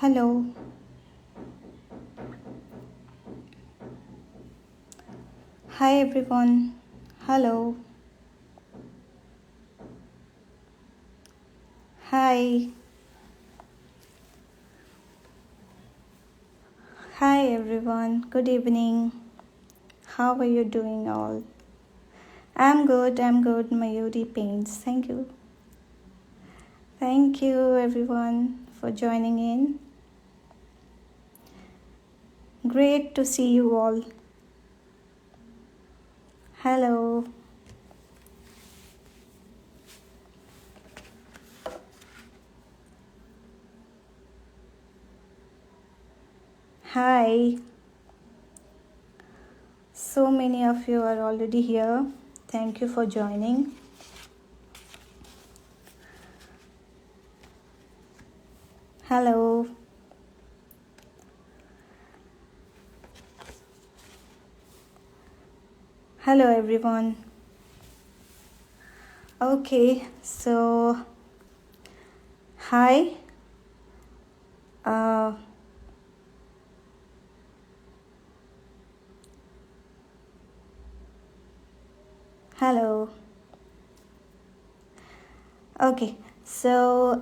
Hello. Hi everyone. Hello. Hi. Hi everyone. Good evening. How are you doing all? I'm good. Mayuri Paints. Thank you. Thank you everyone for joining in. Great to see you all. Hello. Hi. So many of you are already here. Thank you for joining. Hello. Hello everyone. Okay, so hi. Hello. Okay, so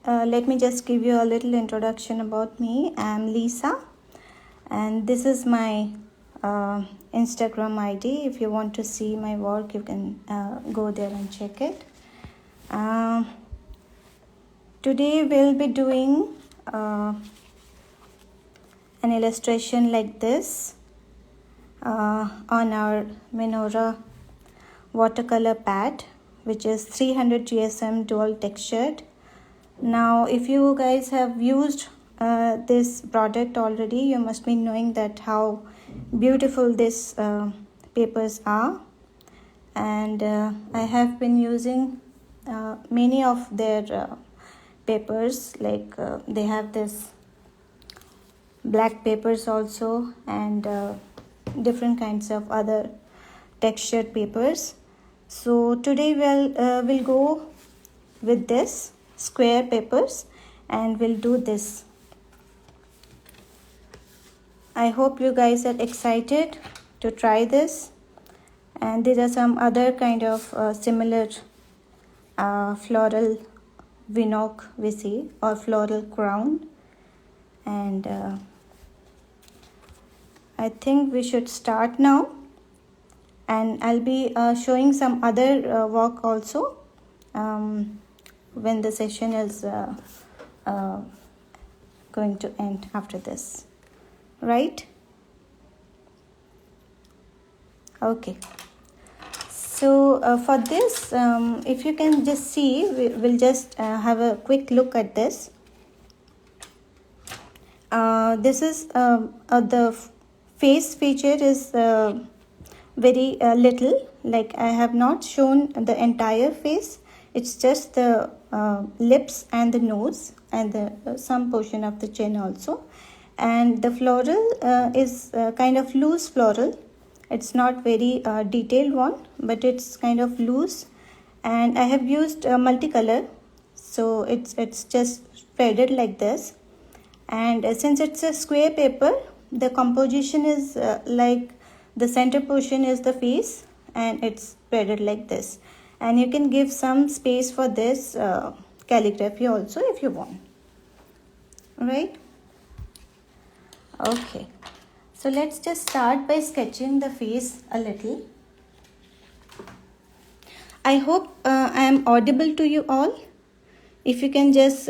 let me just give you a little introduction about me. I'm Lisa, and this is my Instagram ID. If you want to see my work, you can go there and check it. Today we'll be doing an illustration like this on our MENORAH watercolor pad, which is 300 GSM dual textured. Now if you guys have used this product already, you must be knowing that how beautiful these papers are, and I have been using many of their papers, like they have this black papers also, and different kinds of other textured papers. So today we'll go with this square papers, and we'll do this. I hope you guys are excited to try this. And these are some other kind of similar floral Vinok we see, or floral crown. And I think we should start now. And I'll be showing some other work also when the session is going to end after this, right? Okay, so for this, if you can just see, we'll just have a quick look at this. This is the face feature is very little, like I have not shown the entire face. It's just the lips and the nose, and the some portion of the chin also. And the floral is kind of loose floral. It's not very detailed one, but it's kind of loose. And I have used multicolor, so it's just spreaded like this. And since it's a square paper, the composition is like the center portion is the face, and it's spreaded like this. And you can give some space for this calligraphy also if you want. Right? Okay. So let's just start by sketching the face a little. I hope I am audible to you all. If you can just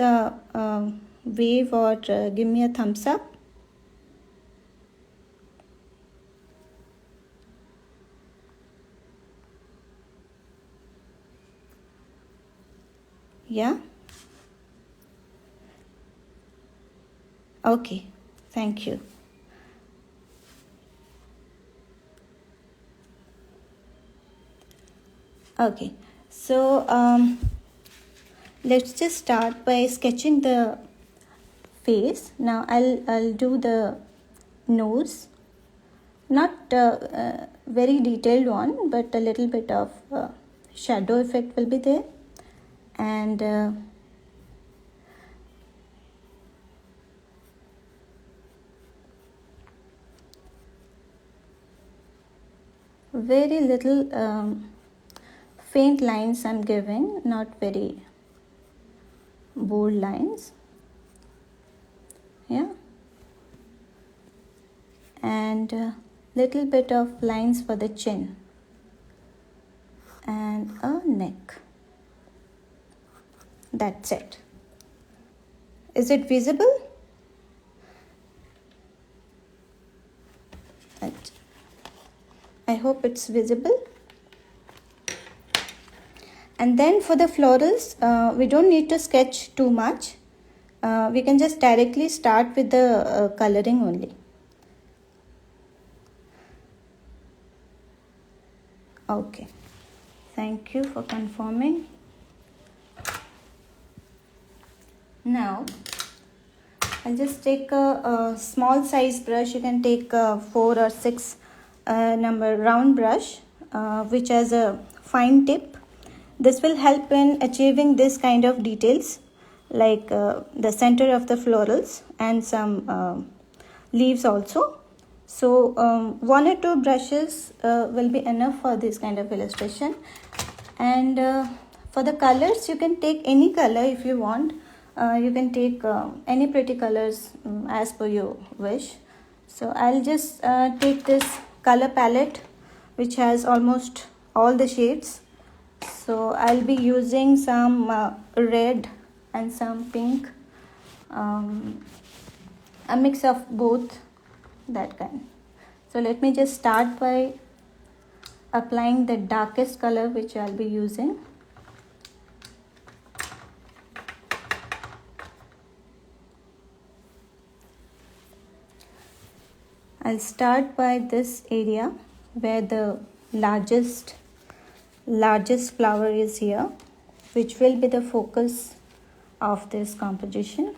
wave or give me a thumbs up. Yeah? Okay, thank you. Okay, so let's just start by sketching the face. Now I'll do the nose, not very detailed one, but a little bit of shadow effect will be there. And very little faint lines I'm giving, not very bold lines. Yeah, and little bit of lines for the chin and a neck. That's it. Is it visible? I hope it's visible. And then for the florals, we don't need to sketch too much. We can just directly start with the coloring only. Okay, thank you for confirming. Now I'll just take a small size brush. You can take a 4 or 6 number round brush which has a fine tip. This will help in achieving this kind of details, like the center of the florals and some leaves also. So 1 or 2 brushes will be enough for this kind of illustration. And for the colors, you can take any color if you want. You can take any pretty colors as per your wish. So I'll just take this color palette which has almost all the shades. So I'll be using some red and some pink, a mix of both, that kind. So let me just start by applying the darkest color which I'll be using. I'll start by this area where the largest flower is here, which will be the focus of this composition.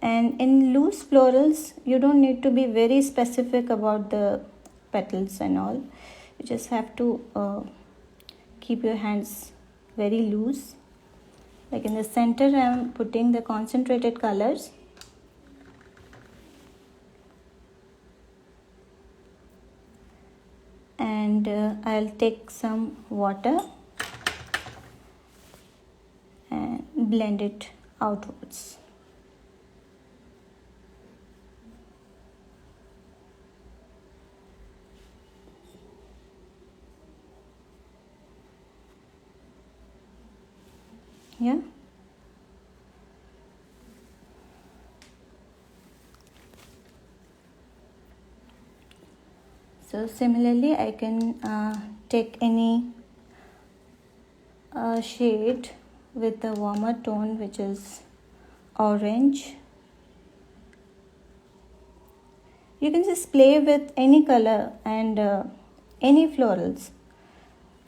And in loose florals, you don't need to be very specific about the petals and all. You just have to keep your hands very loose. Like in the center, I am putting the concentrated colors. And I'll take some water and blend it outwards. Yeah. So similarly, I can take any shade with a warmer tone, which is orange. You can just play with any color and any florals.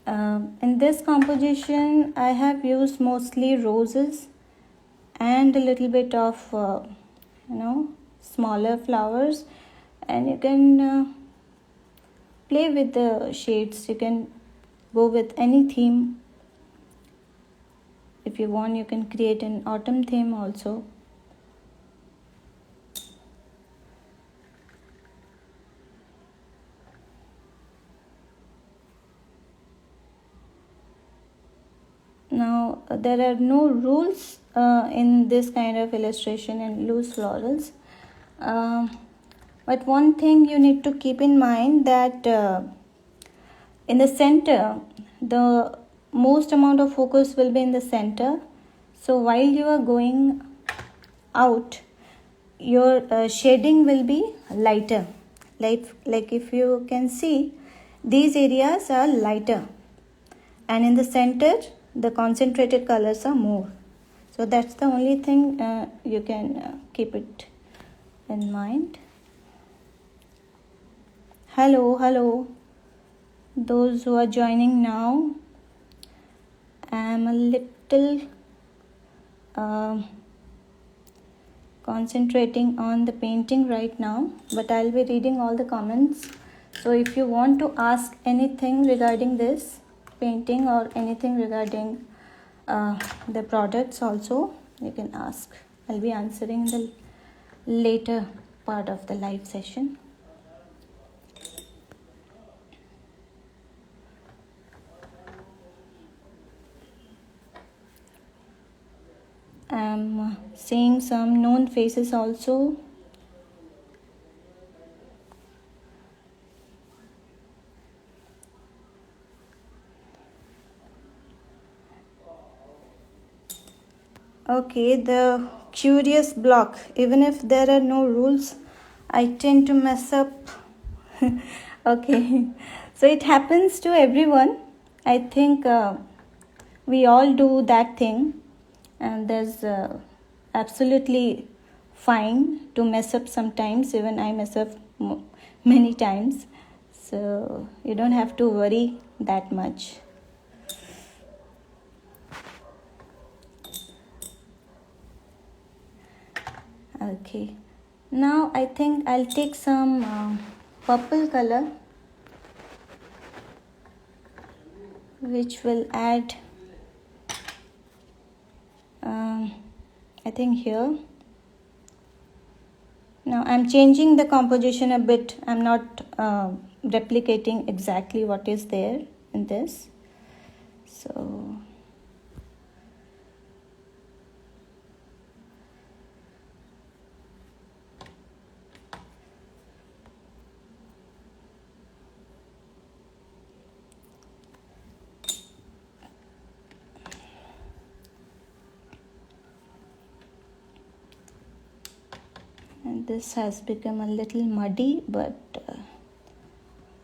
In this composition, I have used mostly roses and a little bit of smaller flowers, and you can play with the shades. You can go with any theme. If you want, you can create an autumn theme also. Now, there are no rules in this kind of illustration in loose florals. But one thing you need to keep in mind, that in the center, the most amount of focus will be in the center. So while you are going out, your shading will be lighter. Like if you can see, these areas are lighter, and in the center, the concentrated colors are more. So that's the only thing you can keep it in mind. Hello, those who are joining now. I'm a little concentrating on the painting right now, but I'll be reading all the comments. So if you want to ask anything regarding this painting or anything regarding the products also, you can ask. I'll be answering the later part of the live session. I'm seeing some known faces also. Okay, the curious block. Even if there are no rules, I tend to mess up. Okay, so it happens to everyone. I think we all do that thing, and there's absolutely fine to mess up sometimes. Even I mess up many times, so you don't have to worry that much. Okay, now I think I'll take some purple color, which will add I think here. Now I'm changing the composition a bit. I'm not replicating exactly what is there in this. So and this has become a little muddy, but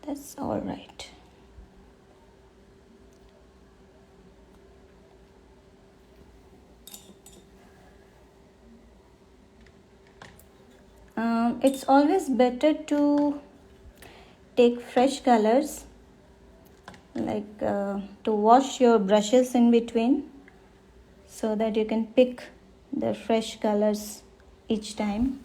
that's all right. It's always better to take fresh colors, like to wash your brushes in between, so that you can pick the fresh colors each time.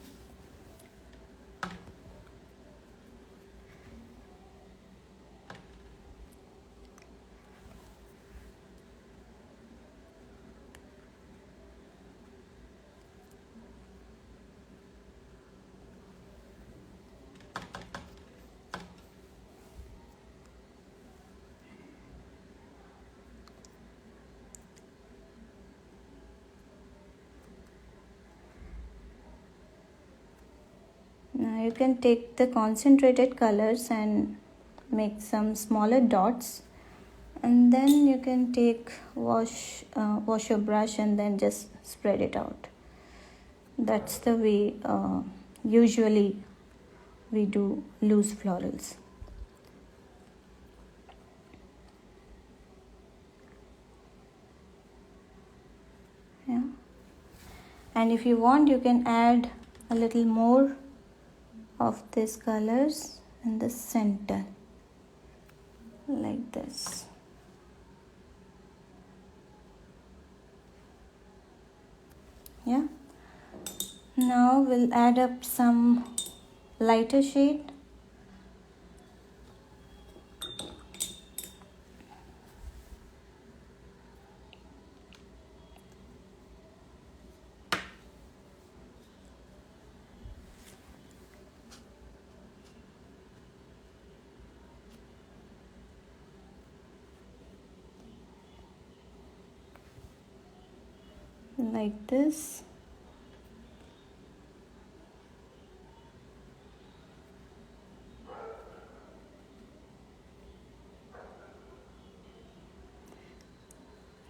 Now you can take the concentrated colors and make some smaller dots, and then you can take wash your brush and then just spread it out. That's the way usually we do loose florals. Yeah, and if you want, you can add a little more of these colors in the center, like this. Yeah, now we'll add up some lighter shade. Like this.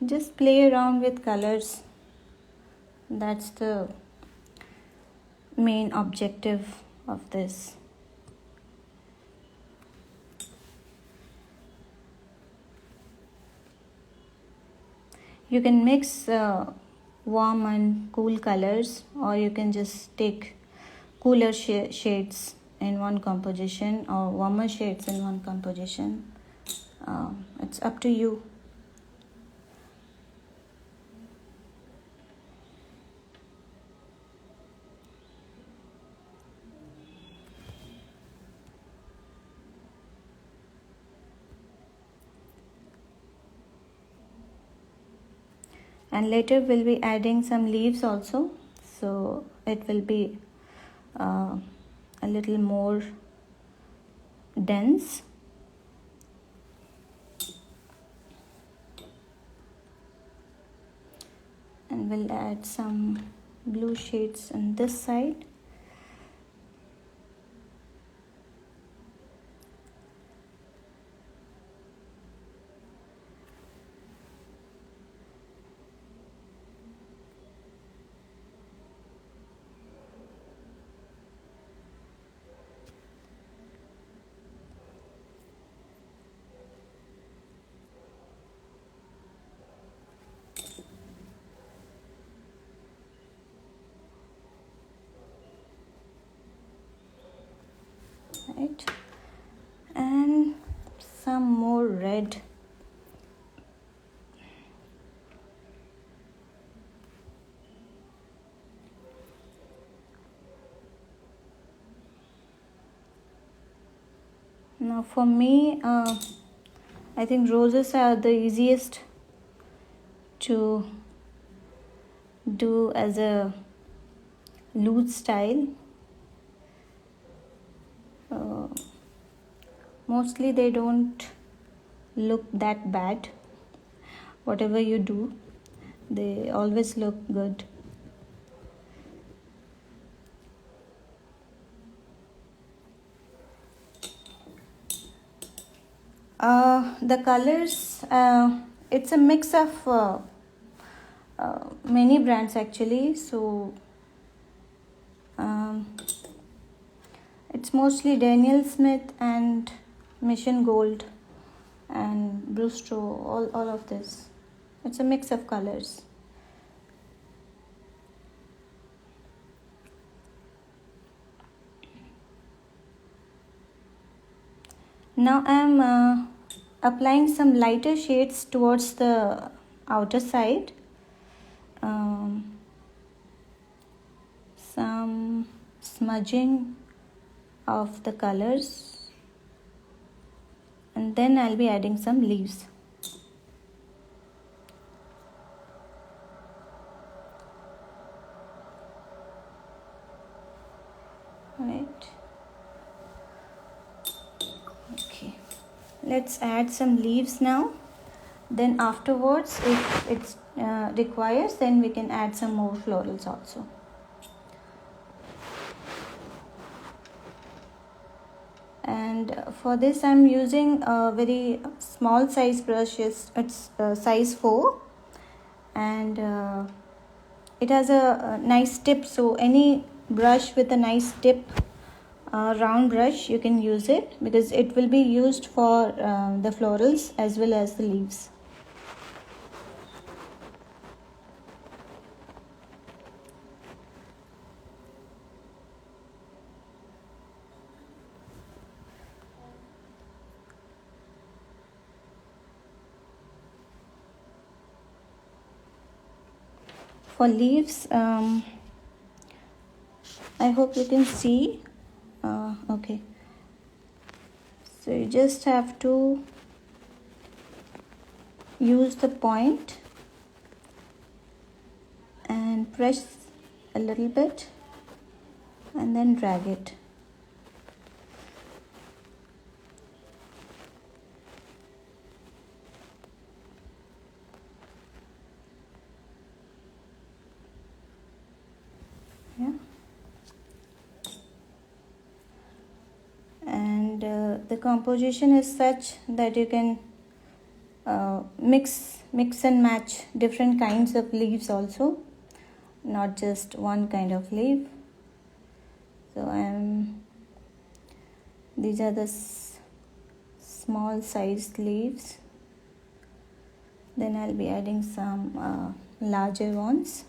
Just play around with colors. That's the main objective of this. You can mix warm and cool colors, or you can just take cooler shades in one composition or warmer shades in one composition. It's up to you. And later we'll be adding some leaves also, so it will be a little more dense. And we'll add some blue shades on this side. Right, and some more red. Now for me, I think roses are the easiest to do as a loose style. Mostly they don't look that bad. Whatever you do, they always look good. The colors, it's a mix of many brands actually, so it's mostly Daniel Smith and Mission Gold and Brustro, all of this. It's a mix of colors. Now I'm applying some lighter shades towards the outer side. Some smudging of the colors, and then I'll be adding some leaves. Right. Okay. Let's add some leaves now. Then afterwards, if it requires, then we can add some more florals also. And for this I'm using a very small size brush. It's size 4, and it has a nice tip, so any brush with a nice tip, round brush, you can use it, because it will be used for the florals as well as the leaves. For leaves, I hope you can see. Okay, so you just have to use the point and press a little bit and then drag it. Yeah. And the composition is such that you can mix and match different kinds of leaves also, not just one kind of leaf. So these are the small sized leaves. Then I'll be adding some larger ones.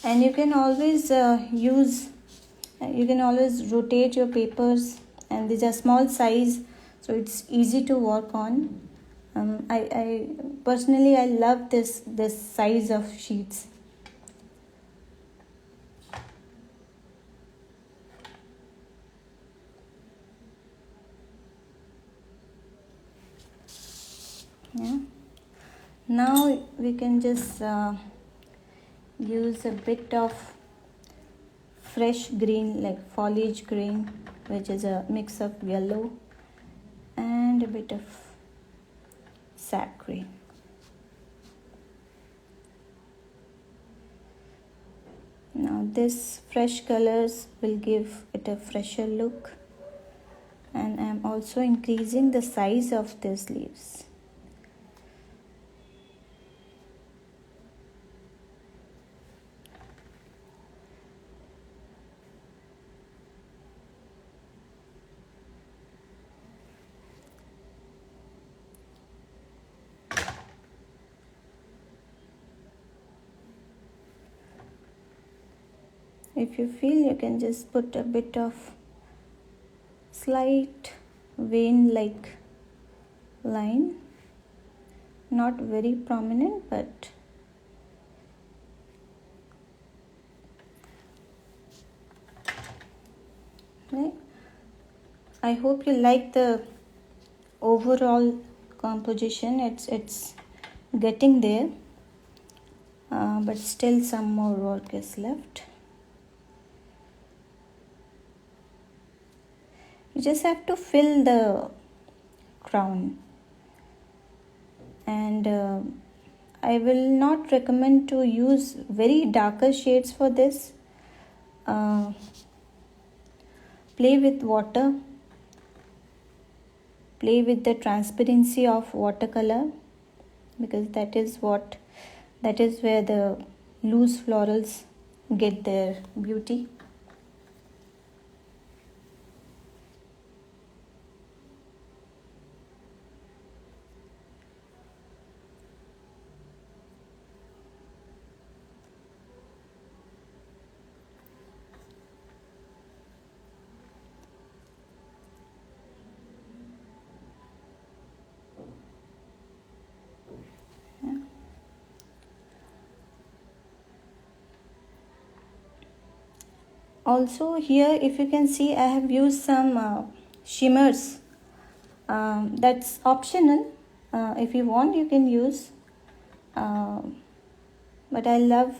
And you can always you can always rotate your papers, and these are small size, so it's easy to work on. I personally love this size of sheets. Yeah. Now we can just use a bit of fresh green, like foliage green, which is a mix of yellow and a bit of sap green. Now this fresh colors will give it a fresher look, and I am also increasing the size of these leaves. If you feel, you can just put a bit of slight vein like line, not very prominent, but right. I hope you like the overall composition. It's getting there, but still some more work is left. You just have to fill the crown, and I will not recommend to use very darker shades for this. Play with water, play with the transparency of watercolor, because that is where the loose florals get their beauty. Also here, if you can see, I have used some shimmers. That's optional. If you want, you can use. But I love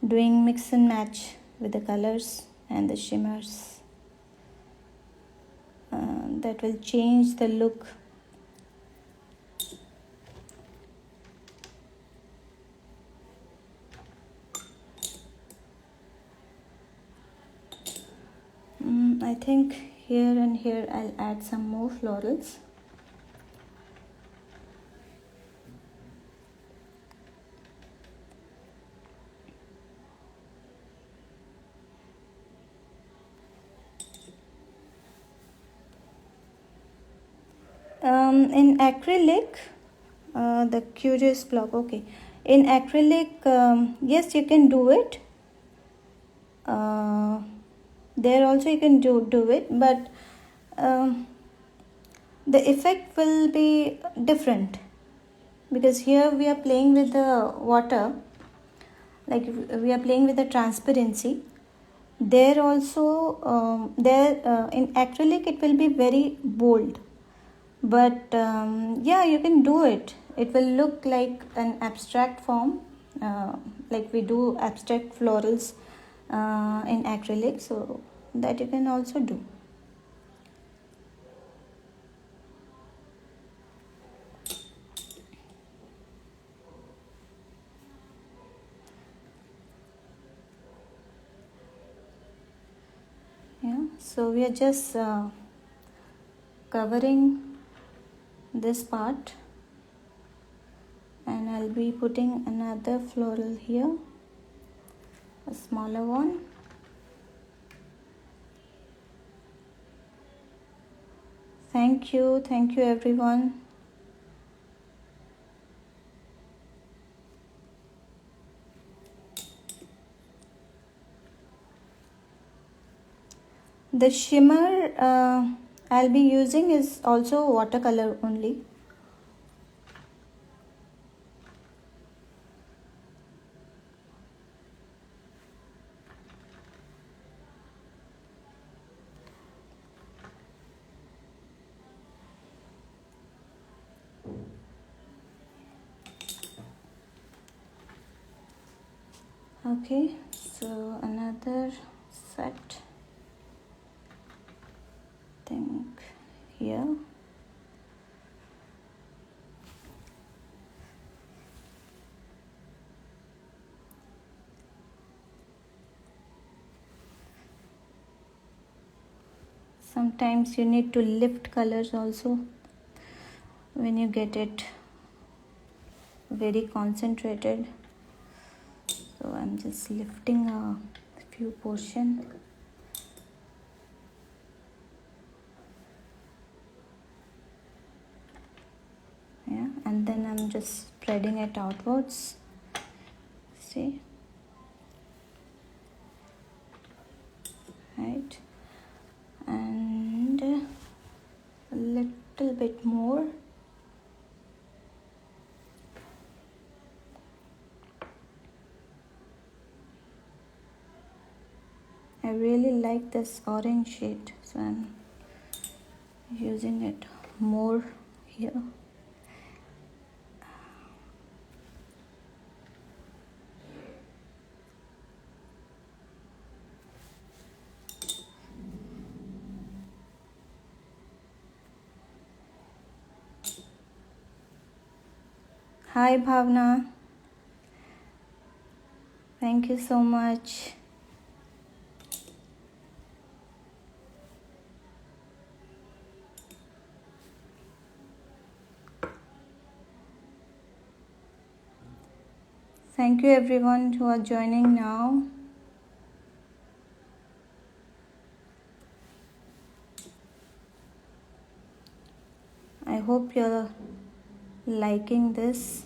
doing mix and match with the colors and the shimmers. That will change the look. I think here and here I'll add some more florals. In acrylic, the curious block, okay. In acrylic, yes, you can do it. There also you can do it, but the effect will be different, because here we are playing with the water, like we are playing with the transparency. There also in acrylic it will be very bold, but yeah, you can do it. It will look like an abstract form, like we do abstract florals in acrylic, so that you can also do. Yeah, so we are just covering this part, and I'll be putting another floral here, a smaller one. Thank you everyone. The shimmer I'll be using is also watercolor only. Okay, So another set, I think here. Sometimes you need to lift colors also when you get it very concentrated. So I'm just lifting a few portion. Yeah, and then I'm just spreading it outwards. See? Right? And a little bit more. I really like this orange shade, so I'm using it more here. Hi Bhavna, thank you so much. Thank you everyone who are joining now. I hope you're liking this.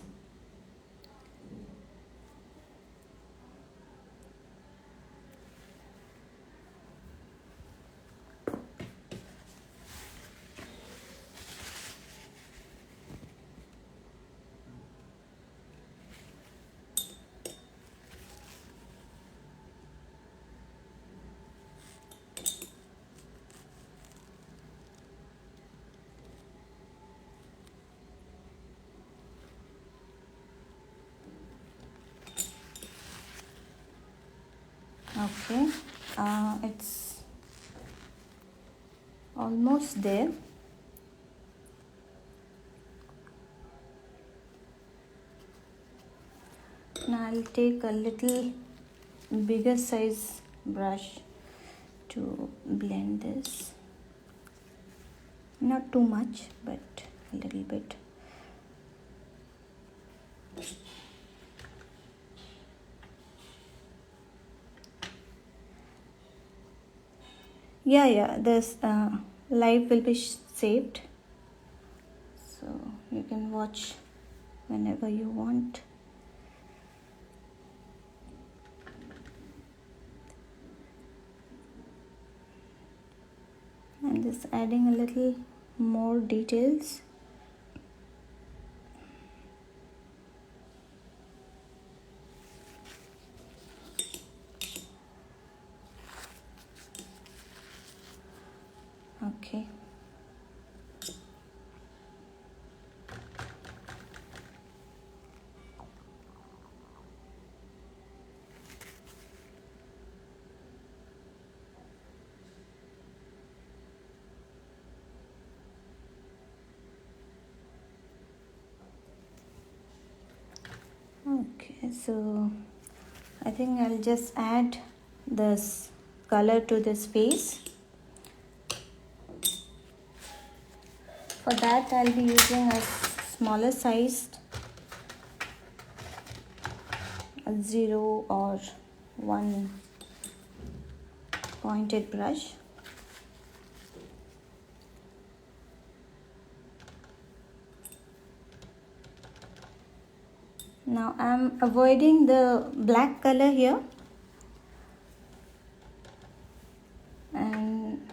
Okay, it's almost there. Now I'll take a little bigger size brush to blend this. Not too much, but a little bit. Yeah, this live will be saved, so you can watch whenever you want. I'm just adding a little more details. Okay. Okay, so I think I'll just add this color to this face. For that I'll be using a smaller sized 0 or 1 pointed brush. Now I'm avoiding the black color here, and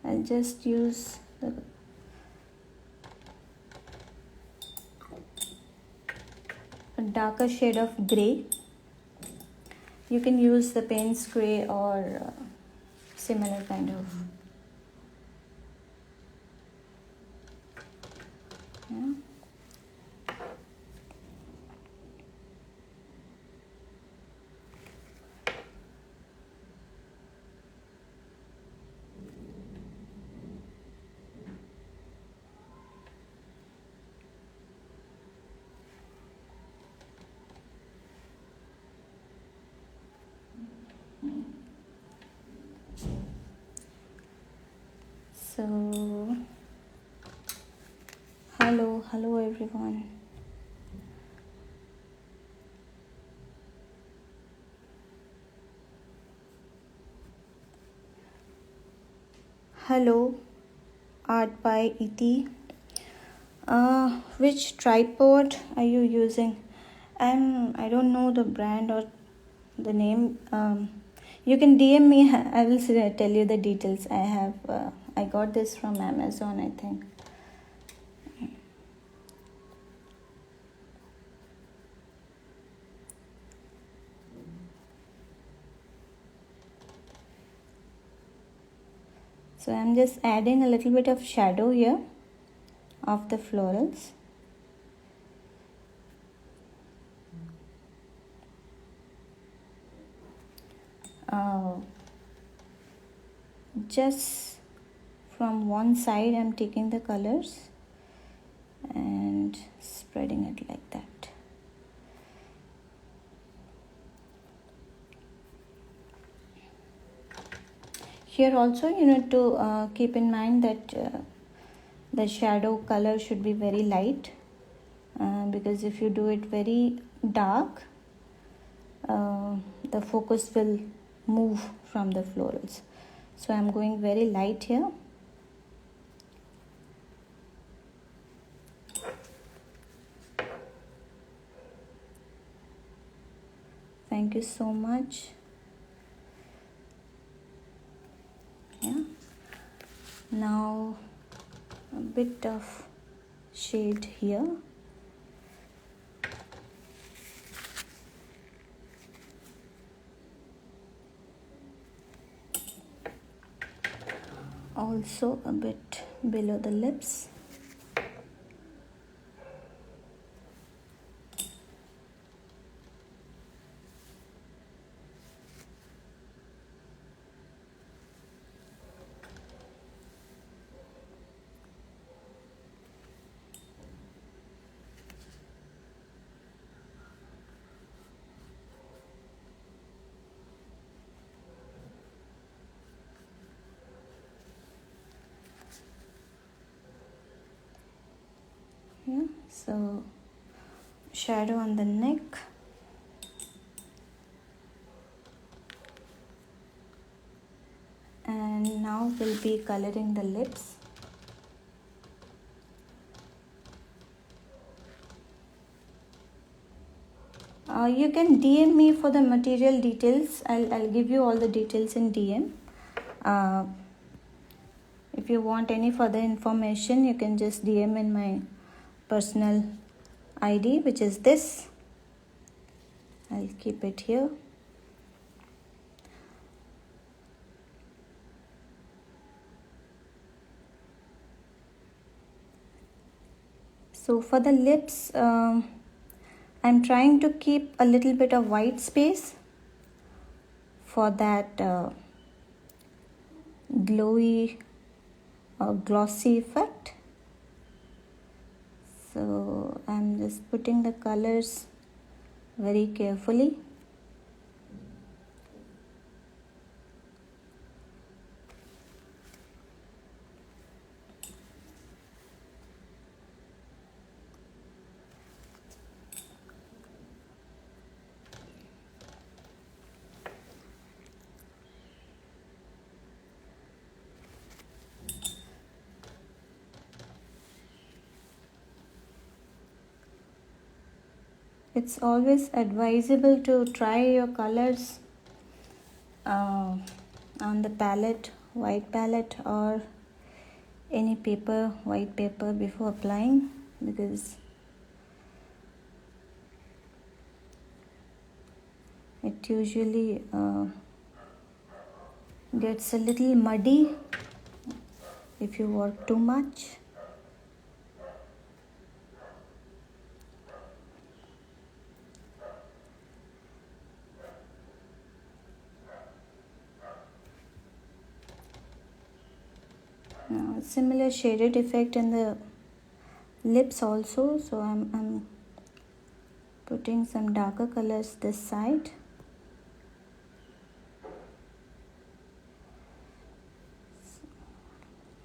I'll just use a darker shade of grey. You can use the Payne's grey or similar kind of. Yeah. So hello everyone. Hello, art by ET. Which tripod are you using? I don't know the brand or the name. You can DM me. I will tell you the details. I got this from Amazon, I think. So I'm just adding a little bit of shadow here of the florals. Just from one side I'm taking the colors and spreading it like that. Here also you need to keep in mind that the shadow color should be very light, because if you do it very dark, the focus will move from the florals. So I'm going very light here. Thank you so much. Yeah. Now a bit of shade here. Also a bit below the lips. Yeah, so shadow on the neck. And now we'll be coloring the lips. You can DM me for the material details. I'll give you all the details in DM. If you want any further information, you can just DM in my personal ID, which is this. I'll keep it here. So for the lips, I'm trying to keep a little bit of white space for that glowy or glossy effect. So I'm just putting the colors very carefully. It's always advisable to try your colors on the palette, white palette or any paper, white paper, before applying, because it usually gets a little muddy if you work too much. Now, similar shaded effect in the lips also, so I'm putting some darker colors this side.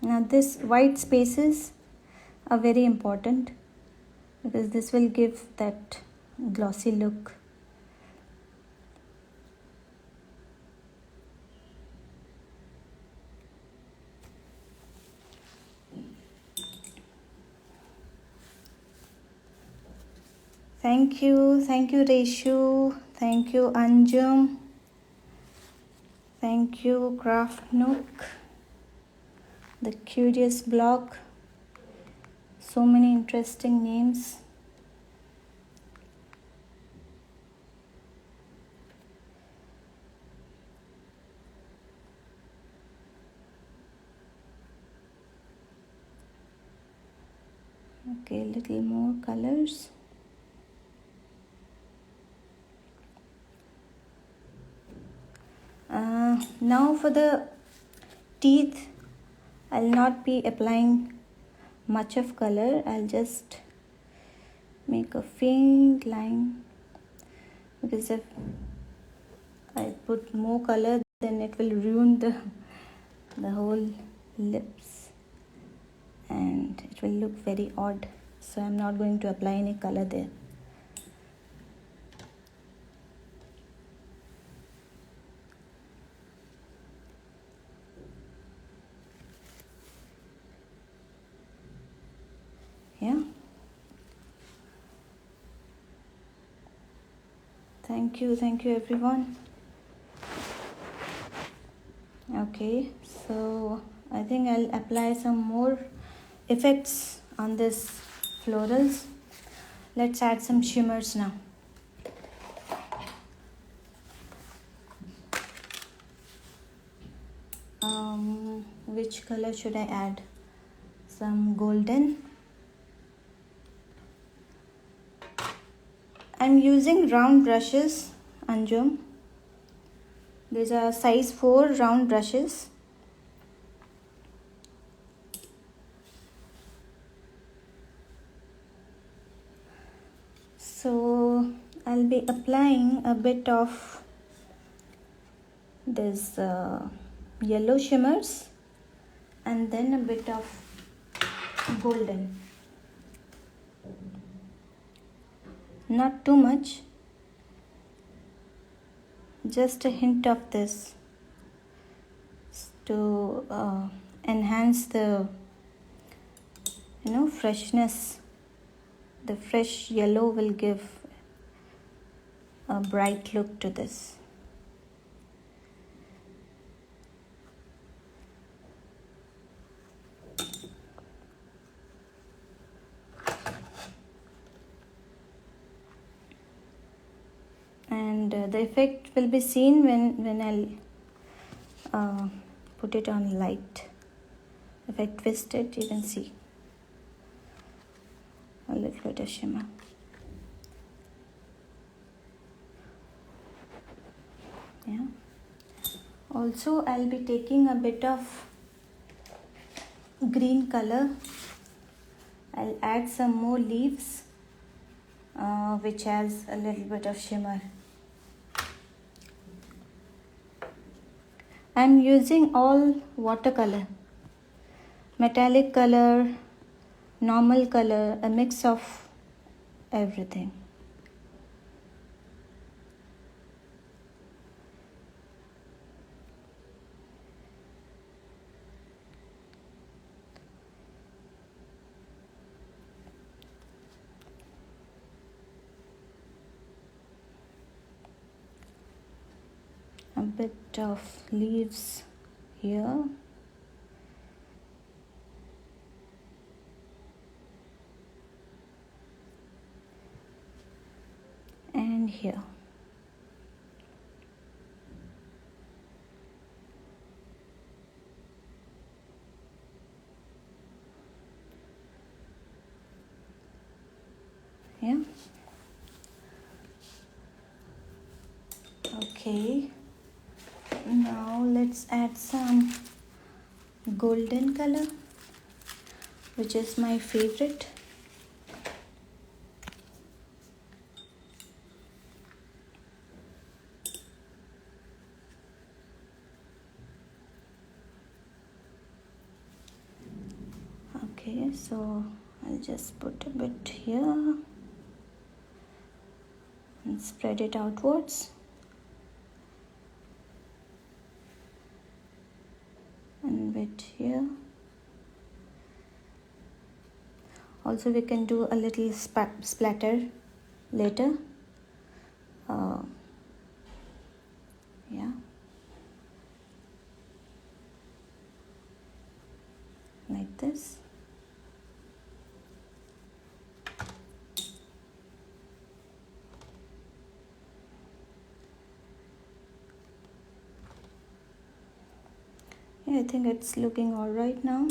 Now this white spaces are very important because this will give that glossy look. Thank you Reshu, thank you Anjum, thank you Craft Nook, the Curious Blog, so many interesting names. Okay, little more colors. Now for the teeth, I'll not be applying much of color. I'll just make a faint line, because if I put more color then it will ruin the whole lips and it will look very odd. So I'm not going to apply any color there. Yeah. Thank you everyone. Okay, so I think I'll apply some more effects on this florals. Let's add some shimmers now. Which color should I add? Some golden. I'm using round brushes, Anjum. These are size 4 round brushes. So I'll be applying a bit of this yellow shimmers and then a bit of golden. Not too much, just a hint of this to enhance the freshness. The fresh yellow will give a bright look to this. And the effect will be seen when I'll put it on light. If I twist it, you can see a little bit of shimmer. Yeah. Also, I'll be taking a bit of green color. I'll add some more leaves, which has a little bit of shimmer. I'm using all watercolor, metallic color, normal color, a mix of everything. A bit of leaves here. And here. Yeah. Okay. Now let's add some golden color, which is my favorite. Okay, so I'll just put a bit here and spread it outwards. And a bit here. Also, we can do a little splatter later. Yeah. Like this. Yeah, I think it's looking all right now.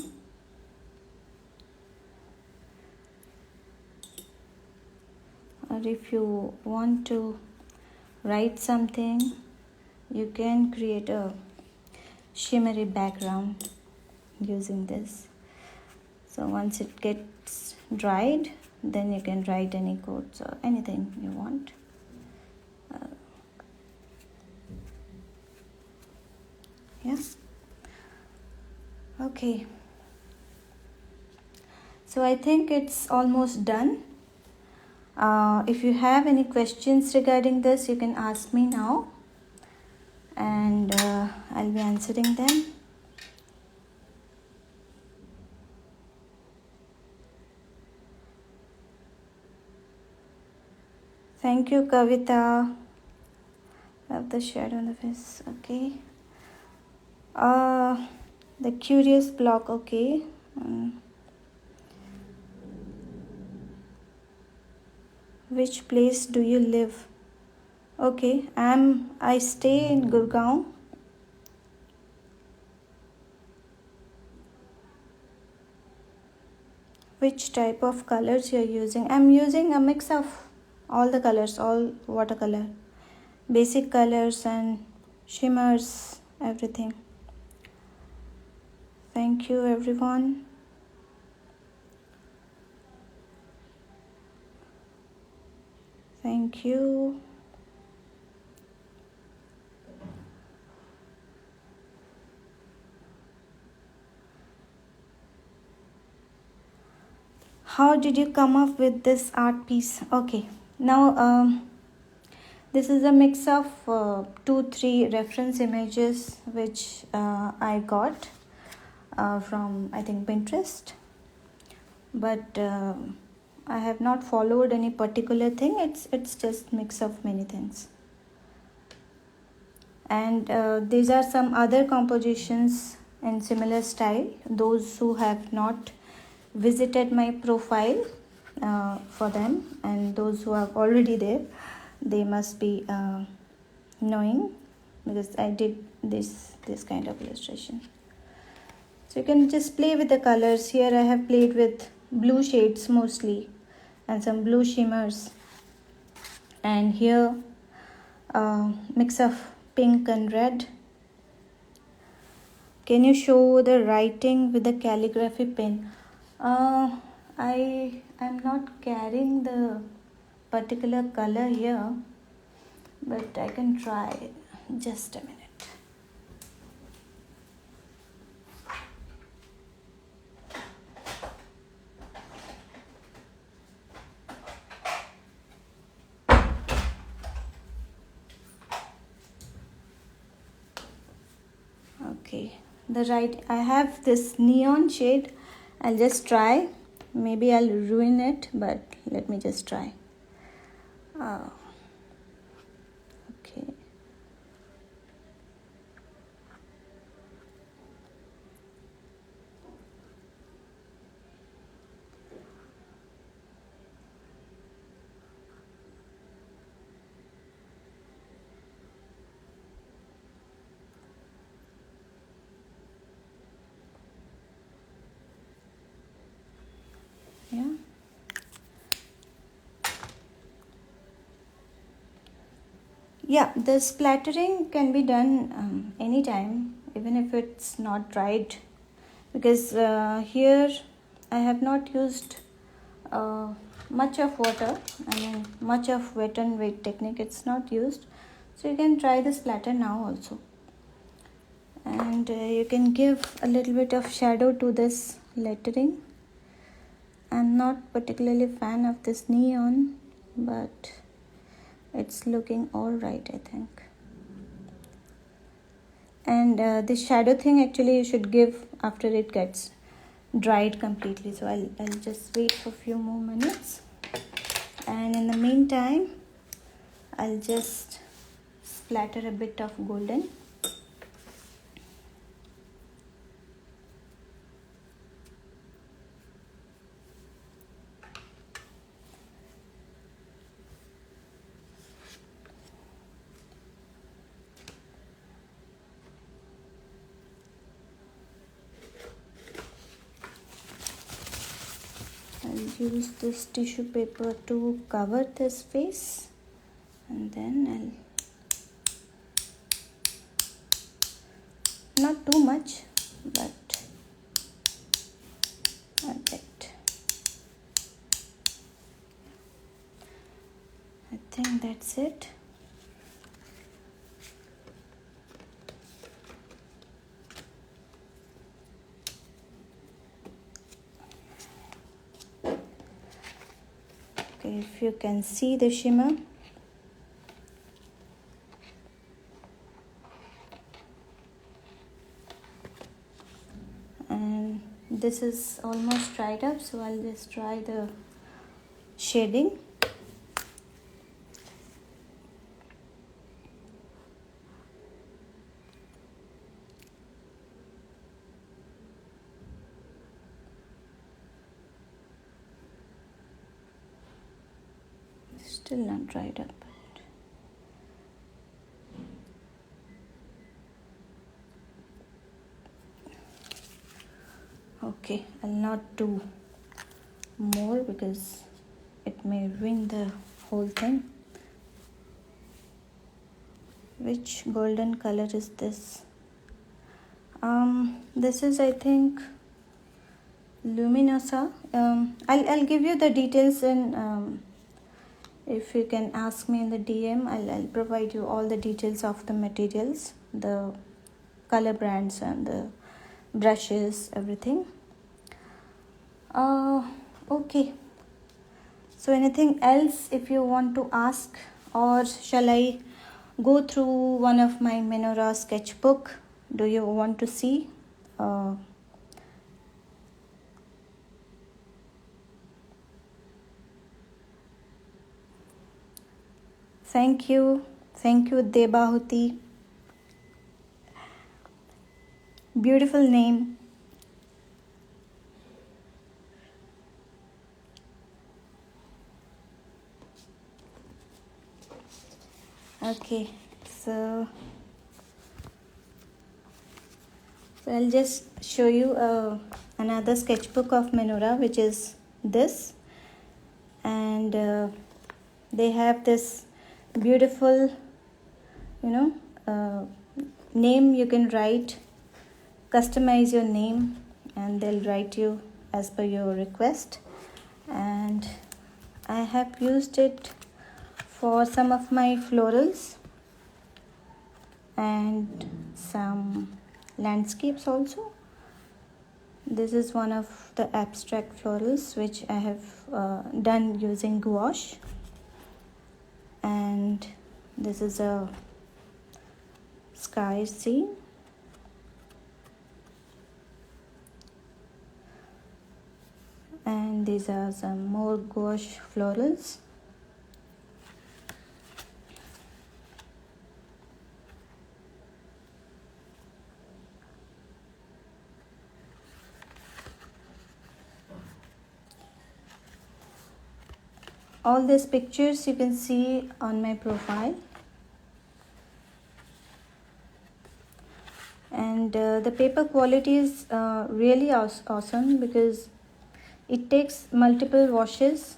Or if you want to write something, you can create a shimmery background using this. So once it gets dried, then you can write any quotes or anything you want. Yeah. Okay. So I think it's almost done. If you have any questions regarding this, you can ask me now, and I'll be answering them. Thank you, Kavita. Love the shadow on the face. Okay. The curious block. Okay. Which place do you live? Okay, I stay in Gurgaon. Which type of colors you're using? I'm using a mix of all the colors, all watercolor, basic colors and shimmers, everything. Thank you, everyone. Thank you. How did you come up with this art piece? Okay, now this is a mix of 2-3 reference images which I got from, I think, Pinterest, but I have not followed any particular thing. It's just mix of many things. And these are some other compositions in similar style. Those who have not visited my profile, for them, and those who are already there, they must be knowing, because I did this kind of illustration. So you can just play with the colors. Here I have played with blue shades mostly and some blue shimmers, and here mix of pink and red. Can you show the writing with the calligraphy pen? I am not carrying the particular color here, but I can try. Just a minute. Okay, I have this neon shade. I'll just try. Maybe I'll ruin it, but let me just try. Okay. Yeah, the splattering can be done anytime, even if it's not dried, because here I have not used much of water. I mean, much of wet and wait technique, it's not used. So you can try the splatter now also, and you can give a little bit of shadow to this lettering I'm not particularly fan of this neon, but it's looking alright, I think. And this shadow thing actually you should give after it gets dried completely. So I'll just wait for a few more minutes. And in the meantime, I'll just splatter a bit of golden. I'll use this tissue paper to cover this face, and then I'll not too much, but a bit. I think that's it. Okay, if you can see the shimmer. And this is almost dried up, so I'll just try the shading. Still not dried up. Okay, I'll not do more because it may ruin the whole thing. Which golden color is this? This is, I think, Luminosa. I'll give you the details in. If you can ask me in the DM, I'll provide you all the details of the materials, the color brands and the brushes, everything. Okay. So anything else if you want to ask, or shall I go through one of my MENORAH sketchbook? Do you want to see? Thank you Debahuti. Beautiful name. Okay, so I'll just show you another sketchbook of MENORAH, which is this, and they have this beautiful, name. You can write, customize your name, and they'll write you as per your request. And I have used it for some of my florals and some landscapes also. This is one of the abstract florals which I have done using gouache, and this is a sky scene. And these are some more gouache florals. All these pictures you can see on my profile. And the paper quality is really awesome because it takes multiple washes,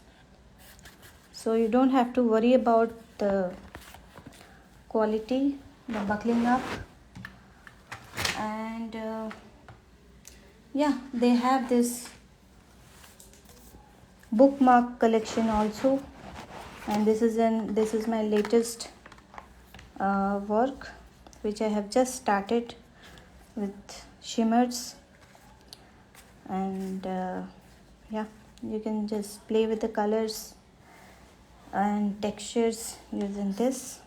so you don't have to worry about the quality, the buckling up. And yeah, they have this bookmark collection also, and this is my latest work which I have just started with shimmers. And yeah, You can just play with the colors and textures using this.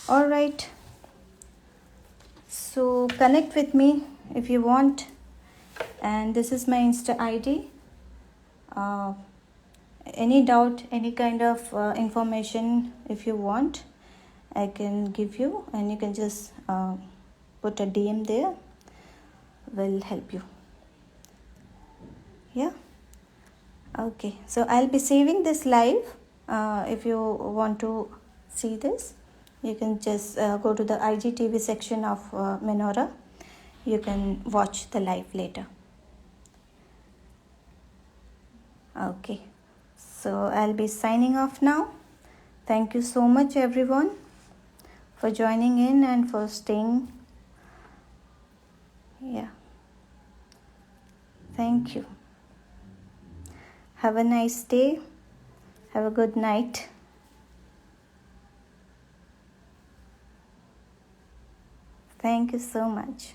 Alright, so connect with me if you want, and this is my Insta ID. Any doubt, any kind of information if you want, I can give you, and you can just put a DM there. Will help you. Yeah. Okay, so I'll be saving this live. If you want to see this, you can just go to the IGTV section of MENORAH. You can watch the live later. Okay, so I'll be signing off now. Thank you so much everyone for joining in and for staying. Yeah, thank you. Have a nice day. Have a good night. Thank you so much.